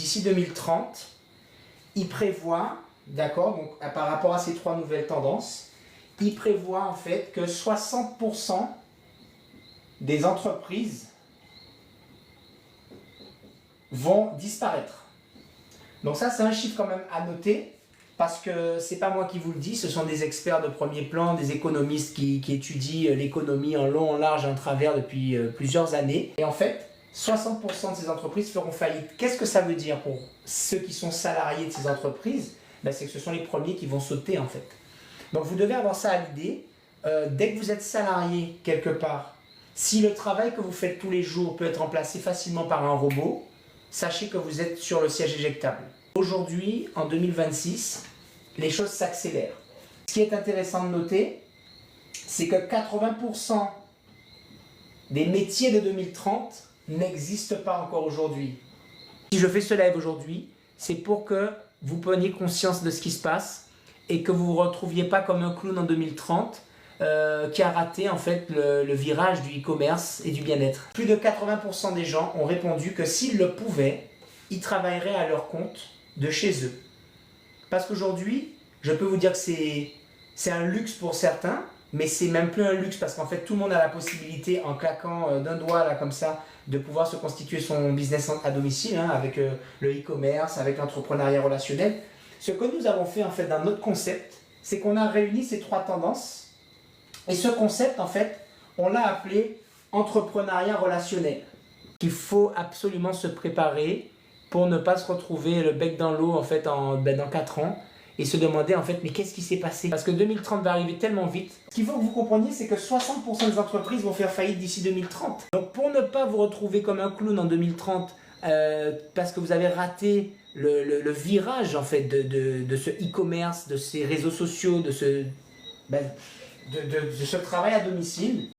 d'ici 2030, il prévoit, d'accord, donc par rapport à ces trois nouvelles tendances, il prévoit en fait que 60% des entreprises vont disparaître. Donc ça, c'est un chiffre quand même à noter, parce que c'est pas moi qui vous le dis, ce sont des experts de premier plan, des économistes qui étudient l'économie en long, en large, en travers depuis plusieurs années. Et en fait, 60% de ces entreprises feront faillite. Qu'est-ce que ça veut dire pour ceux qui sont salariés de ces entreprises? Ben, c'est que ce sont les premiers qui vont sauter en fait. Donc vous devez avoir ça à l'idée. Dès que vous êtes salarié quelque part, si le travail que vous faites tous les jours peut être remplacé facilement par un robot, sachez que vous êtes sur le siège éjectable. Aujourd'hui, en 2026, les choses s'accélèrent. Ce qui est intéressant de noter, c'est que 80% des métiers de 2030 n'existent pas encore aujourd'hui. Si je fais ce live aujourd'hui, c'est pour que vous preniez conscience de ce qui se passe et que vous ne vous retrouviez pas comme un clown en 2030 qui a raté en fait le virage du e-commerce et du bien-être. Plus de 80% des gens ont répondu que s'ils le pouvaient, ils travailleraient à leur compte de chez eux. Parce qu'aujourd'hui, je peux vous dire que c'est un luxe pour certains, mais c'est même plus un luxe parce qu'en fait tout le monde a la possibilité en claquant d'un doigt là comme ça de pouvoir se constituer son business à domicile hein, avec le e-commerce, avec l'entrepreneuriat relationnel. Ce que nous avons fait en fait dans notre concept, c'est qu'on a réuni ces trois tendances et ce concept en fait, on l'a appelé entrepreneuriat relationnel. Il faut absolument se préparer pour ne pas se retrouver le bec dans l'eau en fait dans 4 ans et se demander en fait mais qu'est-ce qui s'est passé? Parce que 2030 va arriver tellement vite. Ce qu'il faut que vous compreniez, c'est que 60% des entreprises vont faire faillite d'ici 2030. Donc pour ne pas vous retrouver comme un clown en 2030 parce que vous avez raté le virage en fait de ce e-commerce, de ces réseaux sociaux, de ce travail à domicile,